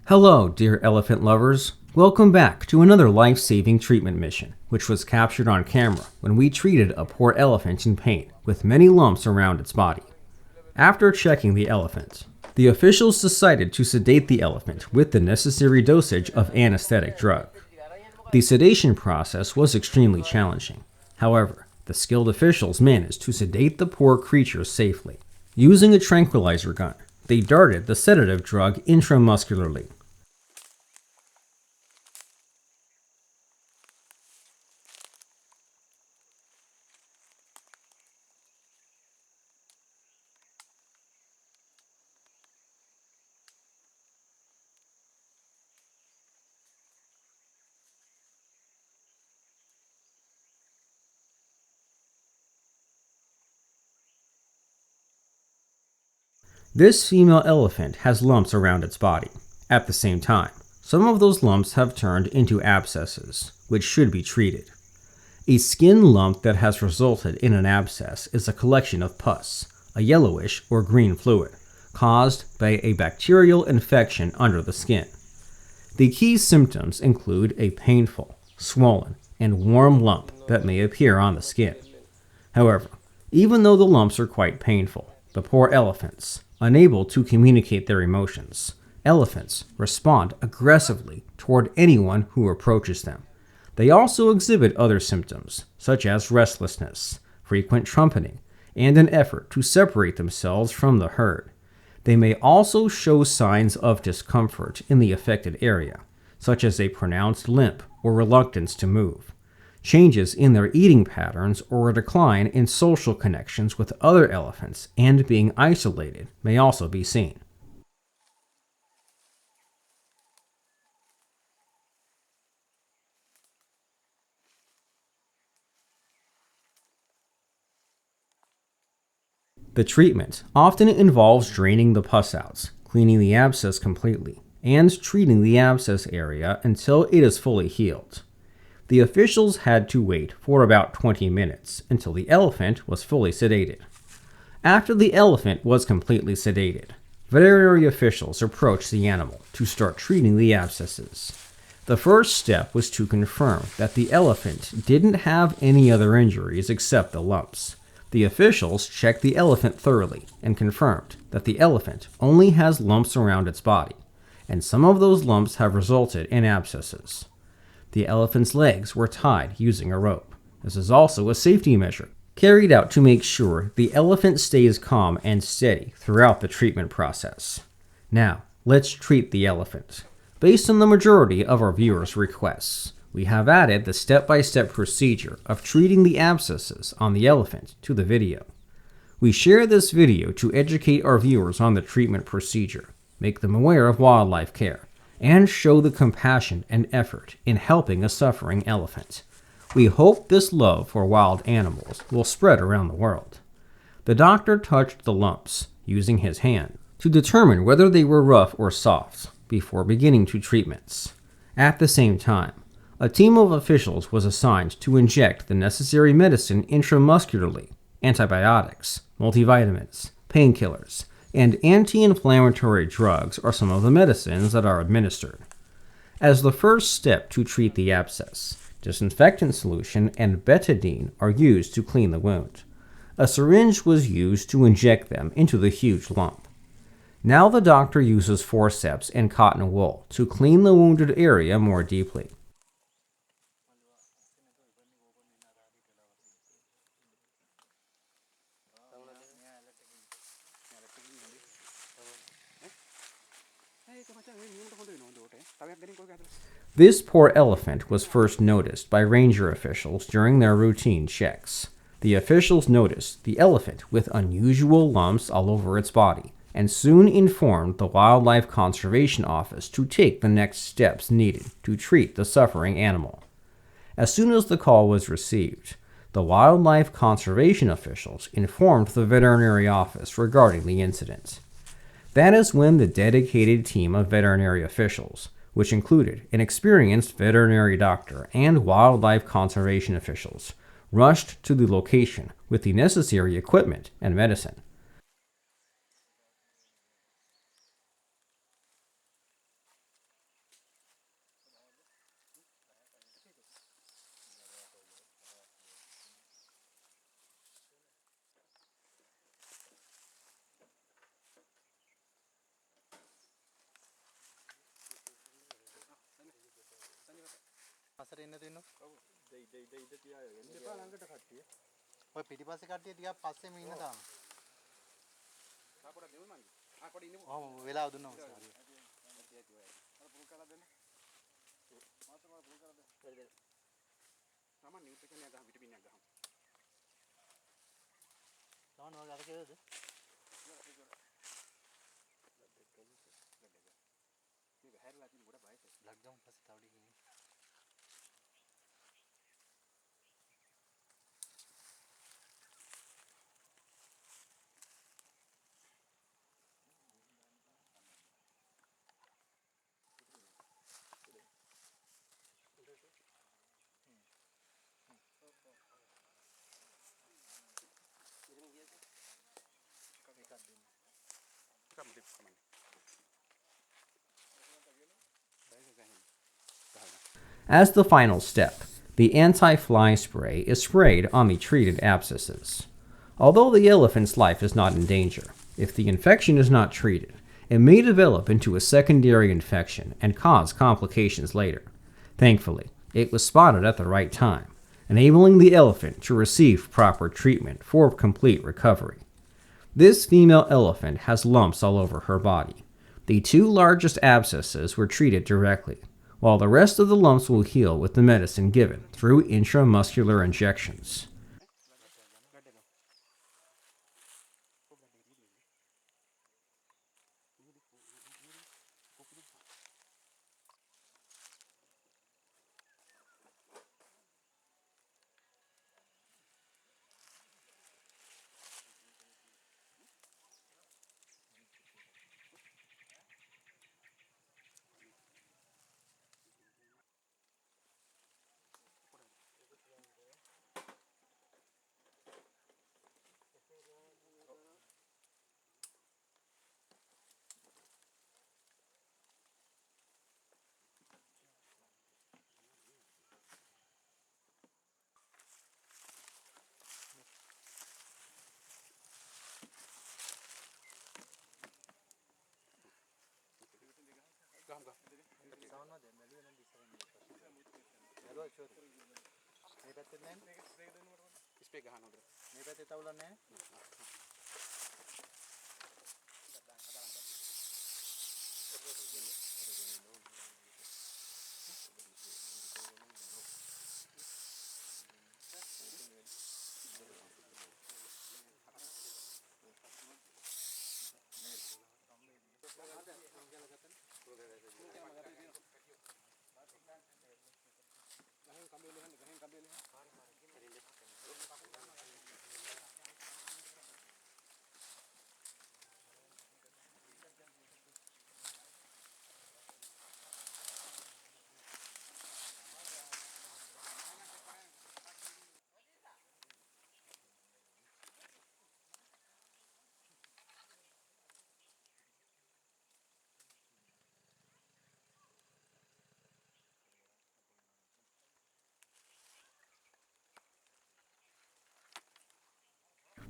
Hello, dear elephant lovers. Welcome back to another life-saving treatment mission, which was captured on camera when we treated a poor elephant in pain with many lumps around its body. After checking the elephant, the officials decided to sedate the elephant with the necessary dosage of anesthetic drug. The sedation process was extremely challenging. However, the skilled officials managed to sedate the poor creature safely. Using a tranquilizer gun, they darted the sedative drug intramuscularly. This female elephant has lumps around its body. At the same time, some of those lumps have turned into abscesses, which should be treated. A skin lump that has resulted in an abscess is a collection of pus, a yellowish or green fluid, caused by a bacterial infection under the skin. The key symptoms include a painful, swollen, and warm lump that may appear on the skin. However, even though the lumps are quite painful, the poor elephants, unable to communicate their emotions, elephants respond aggressively toward anyone who approaches them. They also exhibit other symptoms, such as restlessness, frequent trumpeting, and an effort to separate themselves from the herd. They may also show signs of discomfort in the affected area, such as a pronounced limp or reluctance to move. Changes in their eating patterns or a decline in social connections with other elephants and being isolated may also be seen. The treatment often involves draining the pus out, cleaning the abscess completely, and treating the abscess area until it is fully healed. The officials had to wait for about 20 minutes until the elephant was fully sedated. After the elephant was completely sedated, veterinary officials approached the animal to start treating the abscesses. The first step was to confirm that the elephant didn't have any other injuries except the lumps. The officials checked the elephant thoroughly and confirmed that the elephant only has lumps around its body, and some of those lumps have resulted in abscesses. The elephant's legs were tied using a rope. This is also a safety measure carried out to make sure the elephant stays calm and steady throughout the treatment process. Now, let's treat the elephant. Based on the majority of our viewers' requests, we have added the step-by-step procedure of treating the abscesses on the elephant to the video. We share this video to educate our viewers on the treatment procedure, make them aware of wildlife care, and show the compassion and effort in helping a suffering elephant. We hope this love for wild animals will spread around the world. The doctor touched the lumps using his hand to determine whether they were rough or soft before beginning to treatments. At the same time, a team of officials was assigned to inject the necessary medicine intramuscularly, antibiotics, multivitamins, painkillers, and anti-inflammatory drugs are some of the medicines that are administered. As the first step to treat the abscess, disinfectant solution and betadine are used to clean the wound. A syringe was used to inject them into the huge lump. Now the doctor uses forceps and cotton wool to clean the wounded area more deeply. This poor elephant was first noticed by ranger officials during their routine checks. The officials noticed the elephant with unusual lumps all over its body and soon informed the Wildlife Conservation Office to take the next steps needed to treat the suffering animal. As soon as the call was received, the wildlife conservation officials informed the veterinary office regarding the incident. That is when the dedicated team of veterinary officials which included an experienced veterinary doctor and wildlife conservation officials, rushed to the location with the necessary equipment and medicine. As the final step, the anti-fly spray is sprayed on the treated abscesses. Although the elephant's life is not in danger, if the infection is not treated, it may develop into a secondary infection and cause complications later. Thankfully, it was spotted at the right time, enabling the elephant to receive proper treatment for complete recovery. This female elephant has lumps all over her body. The 2 largest abscesses were treated directly, while the rest of the lumps will heal with the medicine given through intramuscular injections.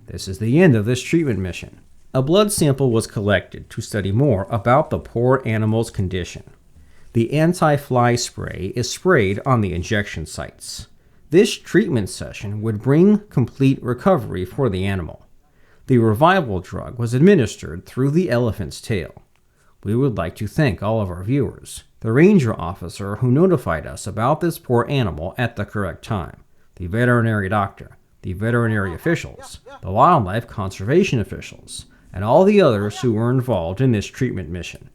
This is the end of this treatment mission. A blood sample was collected to study more about the poor animal's condition. The anti-fly spray is sprayed on the injection sites. This treatment session would bring complete recovery for the animal. The revival drug was administered through the elephant's tail. We would like to thank all of our viewers, the ranger officer who notified us about this poor animal at the correct time, the veterinary doctor, the veterinary officials, the wildlife conservation officials, and all the others who were involved in this treatment mission.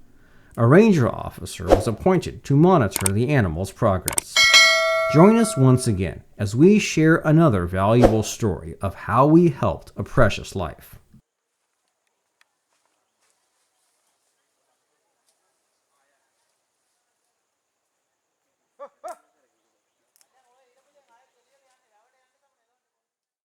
A ranger officer was appointed to monitor the animal's progress. Join us once again as we share another valuable story of how we helped a precious life.